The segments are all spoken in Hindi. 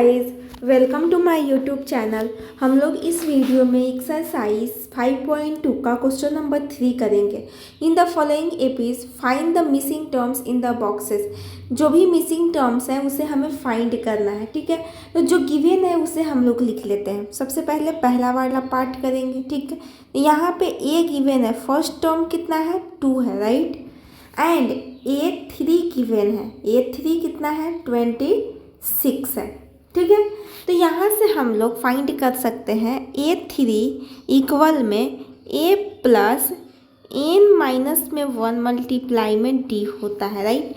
Guys, welcome to my YouTube channel. हम लोग इस वीडियो में एक्सरसाइज 5.2 का क्वेश्चन नंबर 3 करेंगे। In the following APs find the missing terms in the boxes. जो भी मिसिंग टर्म्स हैं उसे हमें फाइंड करना है, ठीक है। तो जो गिवन है उसे हम लोग लिख लेते हैं। सबसे पहले पहला वाला पार्ट करेंगे, ठीक है। यहाँ पे ए गिवन है, फर्स्ट टर्म कितना है 2 है, राइट। एंड A3 गिवन है, A3 कितना है 26 है, ठीक है। तो यहाँ से हम लोग फाइंड कर सकते हैं A3 इक्वल में A प्लस n माइनस में 1 मल्टीप्लाई में D होता है, राइट।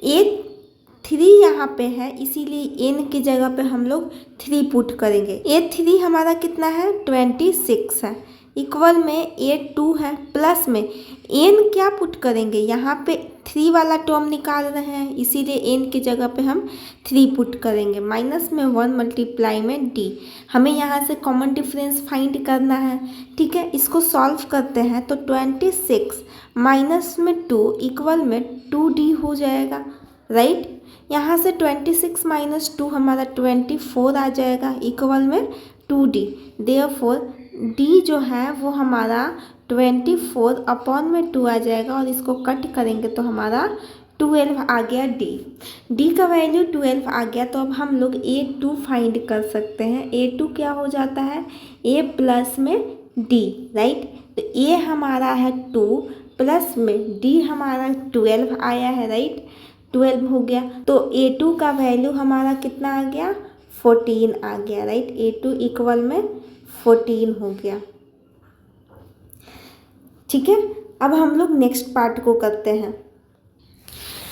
A3 यहाँ पे है, इसीलिए n की जगह पे हम लोग 3 पुट करेंगे। A3 हमारा कितना है 26 है, इक्वल में A2 है, प्लस में n क्या पुट करेंगे, यहाँ पे 3 वाला टर्म निकाल रहे हैं, इसीलिए n की जगह पे हम 3 पुट करेंगे। माइनस में 1 मल्टीप्लाई में d, हमें यहाँ से कॉमन डिफरेंस फाइंड करना है, ठीक है। इसको सॉल्व करते हैं तो 26 माइनस में 2 इक्वल में 2d हो जाएगा, राइट। यहाँ से 26 माइनस 2 हमारा 24 आ जाएगा, इक्वल में 2d। देयरफॉर d जो है वो हमारा 24 अपॉन में 2 आ जाएगा, और इसको कट करेंगे तो हमारा 12 आ गया। d का वैल्यू 12 आ गया। तो अब हम लोग A2 फाइंड कर सकते हैं। A2 क्या हो जाता है A प्लस में d, राइट। तो A हमारा है 2 प्लस में d हमारा 12 आया है, राइट। 12 हो गया, तो A2 का वैल्यू हमारा कितना आ गया 14 आ गया, राइट। A2 इक्वल में 14 हो गया, ठीक है। अब हम लोग नेक्स्ट पार्ट को करते हैं।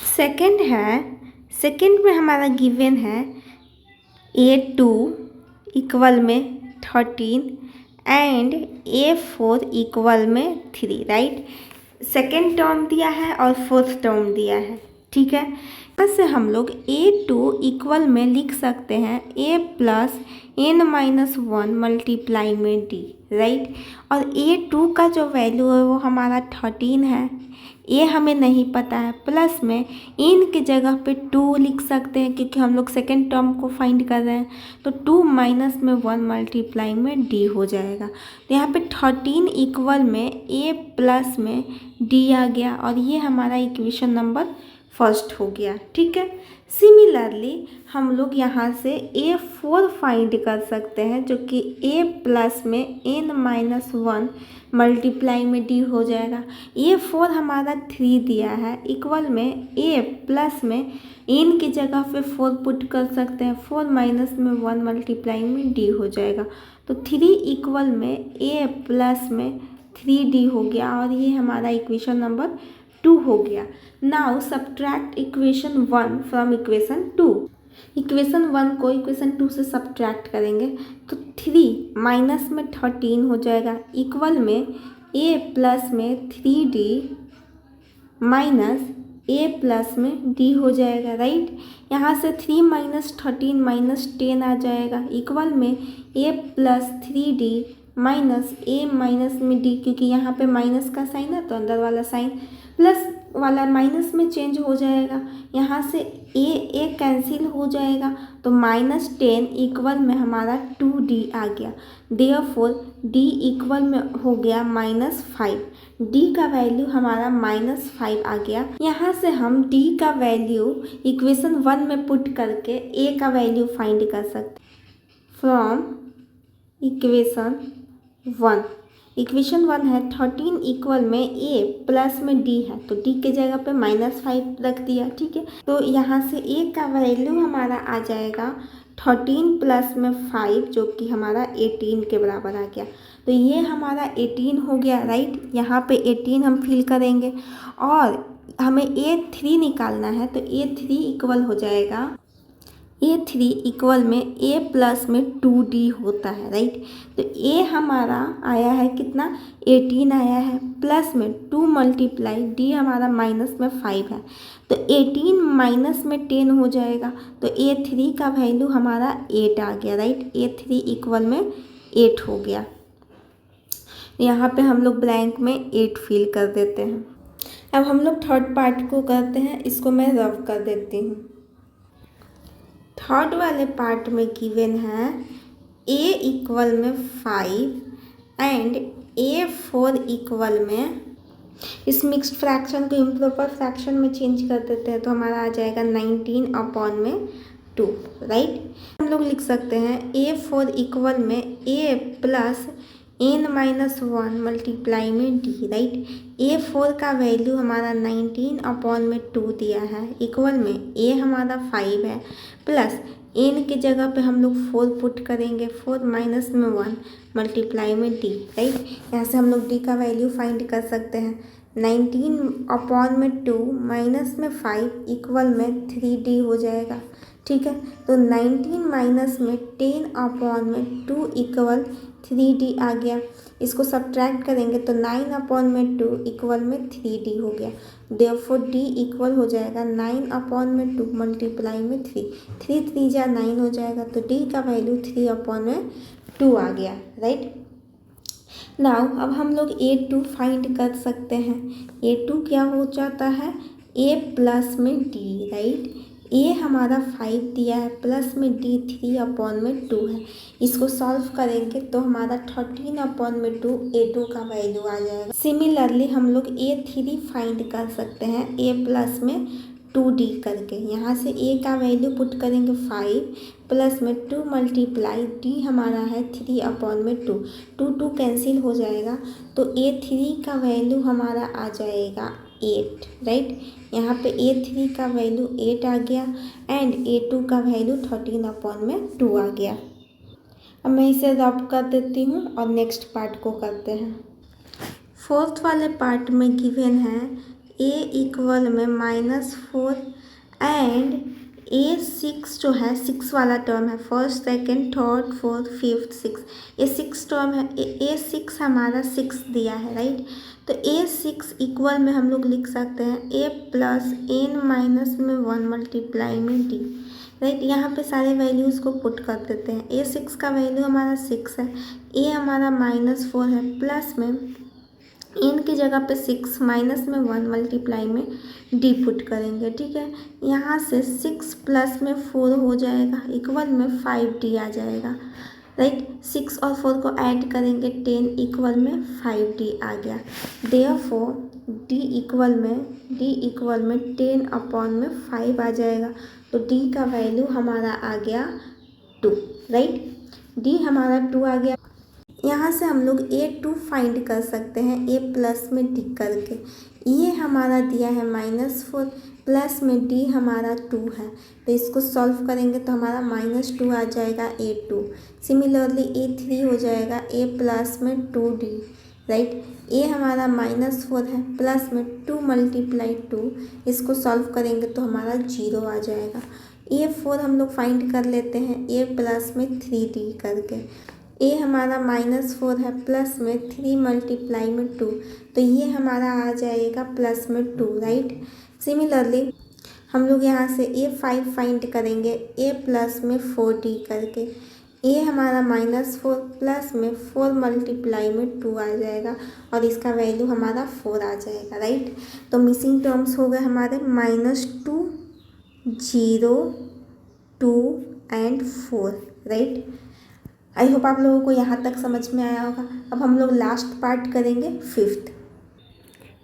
सेकंड है, सेकंड में हमारा गिवन है A2 इक्वल में 13 एंड A4 इक्वल में 3, राइट। सेकंड टर्म दिया है और फोर्थ टर्म दिया है, ठीक है। यहाँ से हम लोग A2 इक्वल में लिख सकते हैं A plus n minus 1 multiply में d, राइट। और A2 का जो वैल्यू है वो हमारा 13 है, A हमें नहीं पता है, प्लस में n की जगह पे 2 लिख सकते हैं क्योंकि हम लोग सेकेंड टर्म को फाइंड कर रहे हैं। तो 2 माइनस में 1 मल्टीप्लाई में d हो जाएगा। तो यहाँ पे 13 इक्वल में A प्लस में d आ गया, और ये हमारा इक्वेशन नंबर फर्स्ट हो गया, ठीक है। सिमिलरली हम लोग यहाँ से A4 फाइंड कर सकते हैं, जो कि A प्लस में n माइनस 1 मल्टीप्लाई में d हो जाएगा। A4 हमारा 3 दिया है, इक्वल में A प्लस में n की जगह पे 4 पुट कर सकते हैं, 4 माइनस में 1 मल्टीप्लाई में d हो जाएगा। तो 3 इक्वल में A प्लस में 3d हो गया, और ये हमारा इक्वेशन नंबर 2 हो गया। Now subtract equation 1 from equation 2। Equation 1 को इक्वेशन 2 से सब्ट्रैक्ट करेंगे तो 3 माइनस में 13 हो जाएगा, इक्वल में A प्लस में 3d माइनस A प्लस में d हो जाएगा, राइट। यहाँ से 3 माइनस 13 माइनस 10 आ जाएगा, इक्वल में A plus 3d minus A minus में d, क्योंकि यहाँ पे माइनस का साइन है तो अंदर वाला साइन प्लस वाला माइनस में चेंज हो जाएगा। यहाँ से A कैंसिल हो जाएगा, तो माइनस 10 इक्वल में हमारा 2d आ गया। देयरफॉर d इक्वल में हो गया -5। d का वैल्यू हमारा -5 आ गया। यहाँ से हम d का वैल्यू इक्वेशन 1 में पुट करके a का वैल्यू फाइंड कर सकते फ्रॉम इक्वेशन 1। इक्वेशन 1 है 13 इक्वल में A प्लस में D है, तो D के जगह पे -5 रख दिया, ठीक है। तो यहाँ से A का वैल्यू हमारा आ जाएगा 13 प्लस में 5, जो कि हमारा 18 के बराबर आ गया। तो ये हमारा 18 हो गया, राइट। यहाँ पे 18 हम फिल करेंगे, और हमें A3 निकालना है, तो A3 इक्वल हो जाएगा A3 इक्वल में A प्लस में 2d होता है, राइट। तो A हमारा आया है कितना 18 आया है, प्लस में 2 मल्टीप्लाई d हमारा माइनस में 5 है, तो 18 माइनस में 10 हो जाएगा। तो A3 का वैल्यू हमारा 8 आ गया, राइट। A3 इक्वल में 8 हो गया। यहाँ पे हम लोग ब्लैंक में 8 फिल कर देते हैं। अब हम लोग थर्ड पार्ट को करते हैं, इसको मैं रब कर देती हूँ। थर्ड वाले पार्ट में गिवन है a इक्वल में 5 एंड a4 इक्वल में, इस मिक्स्ड फ्रैक्शन को इम्प्रॉपर फ्रैक्शन में चेंज कर देते हैं तो हमारा आ जाएगा 19/2, राइट। हम लोग लिख सकते हैं a4 इक्वल में a प्लस n-1 मल्टीप्लाई में d, राइट। a4 का वैल्यू हमारा 19/2 दिया है, इक्वल में a हमारा 5 है, प्लस n की जगह पे हम लोग 4 पुट करेंगे, 4 माइनस में 1 मल्टीप्लाई में d, राइट। यहाँ से हम लोग d का वैल्यू फाइंड कर सकते हैं। 19/2 माइनस में 5 इक्वल में 3d हो जाएगा, ठीक है। तो 19 माइनस में 10/2 इक्वल 3d आ गया। इसको सब्ट्रैक्ट करेंगे तो 9/2 इक्वल में 3d हो गया। देयरफॉर d इक्वल हो जाएगा 9/2 मल्टीप्लाई में 3, 3 3 जा 9 हो जाएगा, तो d का वैल्यू 3/2 आ गया, राइट। नाउ अब हम लोग a2 फाइंड कर सकते हैं। a2 क्या हो जाता है, a प्लस में d, राइट। a हमारा 5 दिया है, प्लस में d 3/2 है। इसको सॉल्व करेंगे तो हमारा 13/2 a2 का वैल्यू आ जाएगा। सिमिलरली हम लोग a3 फाइंड कर सकते हैं a प्लस में 2d करके। यहाँ से a का वैल्यू पुट करेंगे 5 प्लस में 2 मल्टीप्लाई d हमारा है 3/2, 2 कैंसिल हो जाएगा तो a3 का वैल्यू हमारा आ जाएगा 8, राइट। यहाँ पे a3 का वैल्यू 8 आ गया एंड a2 का वैल्यू 13/2 आ गया। अब मैं इसे रब कर देती हूँ और नेक्स्ट पार्ट को करते हैं। फोर्थ वाले पार्ट में गिवन है a इक्वल में -4 एंड a6 जो है 6 वाला टर्म है, first second third fourth fifth 6, ये 6 टर्म है। a6 हमारा 6 दिया है, राइट। तो a6 इक्वल में हम लोग लिख सकते हैं a प्लस n-1 मल्टीप्लाई में d, राइट। यहाँ पे सारे वैल्यूज़ को पुट कर देते हैं। a6 का वैल्यू हमारा 6 है, a हमारा -4 है, प्लस में n की जगह पे 6 माइनस में 1 मल्टीप्लाई में d पुट करेंगे, ठीक है। यहाँ से 6 प्लस में 4 हो जाएगा, इक्वल में 5d आ जाएगा, राइट। 6 और 4 को ऐड करेंगे 10 इक्वल में 5d आ गया। देयरफॉर d इक्वल में 10/5 आ जाएगा, तो d का वैल्यू हमारा आ गया 2, राइट। d हमारा 2 आ गया। यहाँ से हम लोग a2 फाइंड कर सकते हैं a प्लस में d करके। ये हमारा दिया है -4, प्लस में d हमारा 2 है, तो इसको सॉल्व करेंगे तो हमारा -2 आ जाएगा a2। सिमिलरली a3 हो जाएगा a प्लस में 2d, राइट। a हमारा -4 है, प्लस में 2 मल्टीप्लाई 2, इसको सॉल्व करेंगे तो हमारा 0 आ जाएगा। a4 हम लोग फाइंड कर लेते हैं a प्लस में 3d करके। a हमारा -4 है, प्लस में 3 मल्टीप्लाई में 2, तो ये हमारा आ जाएगा प्लस में 2, राइट। सिमिलरली हम लोग यहाँ से a5 फाइंड करेंगे a प्लस में 4d करके। a हमारा -4 प्लस में 4 मल्टीप्लाई में 2 आ जाएगा और इसका वैल्यू हमारा 4 आ जाएगा, राइट। तो मिसिंग टर्म्स हो गए हमारे -2, 0, 2 एंड 4, राइट। आई होप आप लोगों को यहाँ तक समझ में आया होगा। अब हम लोग लास्ट पार्ट करेंगे, फिफ्थ।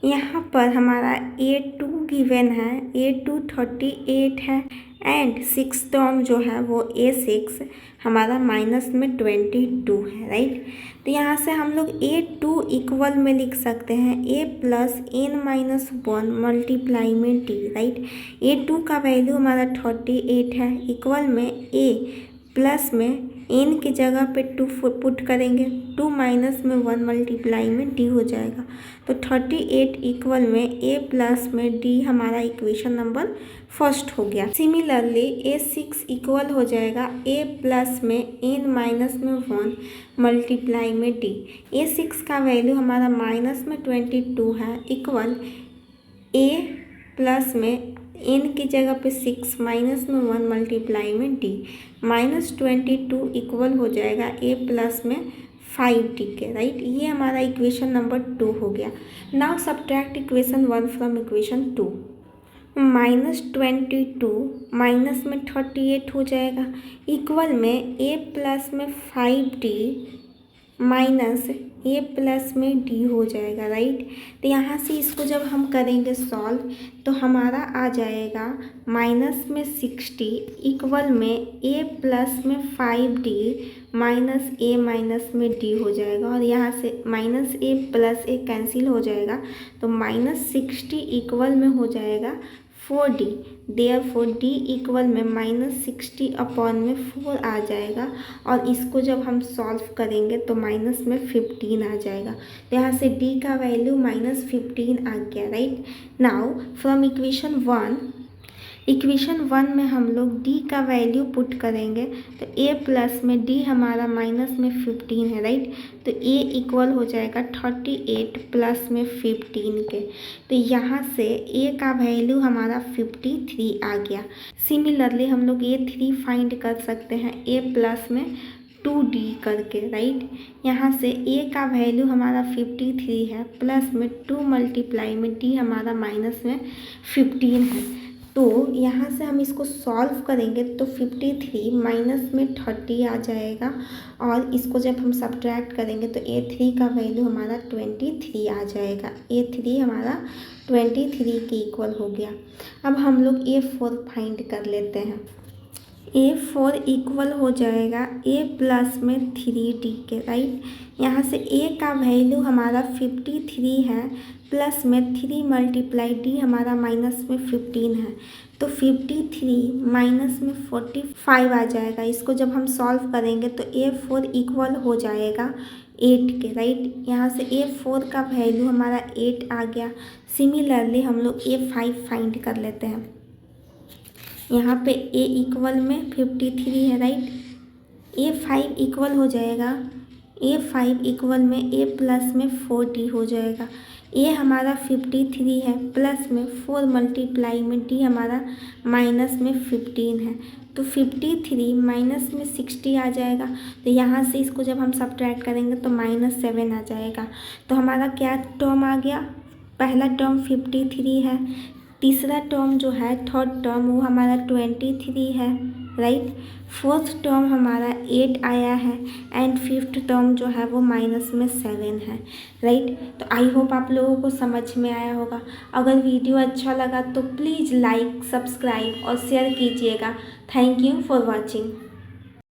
यहाँ पर हमारा a2 गिवन है, a2 38 है एंड 6 टर्म जो है वो a6 हमारा माइनस में 22 है, राइट। तो यहाँ से हम लोग a2 इक्वल में लिख सकते हैं a प्लस n-1 मल्टीप्लाई में d, राइट। a2 का वैल्यू हमारा 38 है, इक्वल में a प्लस में n की जगह पे 2 पुट करेंगे, 2 माइनस में 1 मल्टीप्लाई में d हो जाएगा। तो 38 इक्वल में a प्लस में d हमारा इक्वेशन नंबर फर्स्ट हो गया। सिमिलरली a6 इक्वल हो जाएगा a प्लस में n-1 मल्टीप्लाई में d। a6 का वैल्यू हमारा माइनस में 22 है, इक्वल a प्लस में n की जगह पे 6 माइनस में 1 मल्टीप्लाई में d, -22 इक्वल हो जाएगा a प्लस में 5d के, राइट। ये हमारा इक्वेशन नंबर 2 हो गया। Now subtract equation 1 from equation 2। -22 minus में 38 हो जाएगा, इक्वल में a प्लस में 5d माइनस a प्लस में d हो जाएगा, राइट। तो यहाँ से इसको जब हम करेंगे सॉल्व तो हमारा आ जाएगा माइनस में 60 इक्वल में a प्लस में 5d माइनस a माइनस में d हो जाएगा, और यहाँ से minus a plus a cancel हो जाएगा, तो -60 इक्वल में हो जाएगा 4d। देयरफॉर d इक्वल में -60 अपॉन में 4 आ जाएगा, और इसको जब हम सॉल्व करेंगे तो माइनस में 15 आ जाएगा। तो यहाँ से d का वैल्यू -15 आ गया, राइट। नाउ फ्रॉम इक्वेशन 1 में हम लोग d का वैल्यू पुट करेंगे, तो a प्लस में d हमारा माइनस में 15 है, राइट। तो a इक्वल हो जाएगा 38 प्लस में 15 के, तो यहाँ से a का वैल्यू हमारा 53 आ गया। सिमिलरली हम लोग a3 फाइंड कर सकते हैं a प्लस में 2d करके, राइट। यहाँ से a का वैल्यू हमारा 53 है, प्लस में 2 मल्टीप्लाई में d हमारा माइनस में 15 है। तो यहाँ से हम इसको सॉल्व करेंगे तो 53 माइनस में 30 आ जाएगा, और इसको जब हम सब्ट्रैक्ट करेंगे तो a3 का वैल्यू हमारा 23 आ जाएगा। a3 हमारा 23 के इक्वल हो गया। अब हम लोग a4 फाइंड कर लेते हैं। a4 इक्वल हो जाएगा a प्लस में 3d के, राइट। यहाँ से a का वैल्यू हमारा 53 है, प्लस में 3 मल्टीप्लाई d हमारा माइनस में 15 है, तो 53 माइनस में 45 आ जाएगा। इसको जब हम सॉल्व करेंगे तो a4 इक्वल हो जाएगा 8 के, राइट। यहाँ से a4 का वैल्यू हमारा 8 आ गया। सिमिलरली हम लोग a5 फाइंड कर लेते हैं। यहाँ पे a इक्वल में 53 है, राइट। a5 इक्वल हो जाएगा, a5 इक्वल में a प्लस में 4d हो जाएगा। a हमारा 53 है, प्लस में 4 मल्टीप्लाई में d हमारा माइनस में 15 है, तो 53 माइनस में 60 आ जाएगा। तो यहाँ से इसको जब हम सब्ट्रैक्ट करेंगे तो -7 आ जाएगा। तो हमारा क्या टर्म आ गया, पहला टर्म 53 है, तीसरा टर्म जो है थर्ड टर्म वो हमारा 23 है, राइट। फोर्थ टर्म हमारा 8 आया है, एंड फिफ्थ टर्म जो है वो माइनस में 7 है, राइट। तो आई होप आप लोगों को समझ में आया होगा। अगर वीडियो अच्छा लगा तो प्लीज़ लाइक, सब्सक्राइब और शेयर कीजिएगा। Thank you for watching.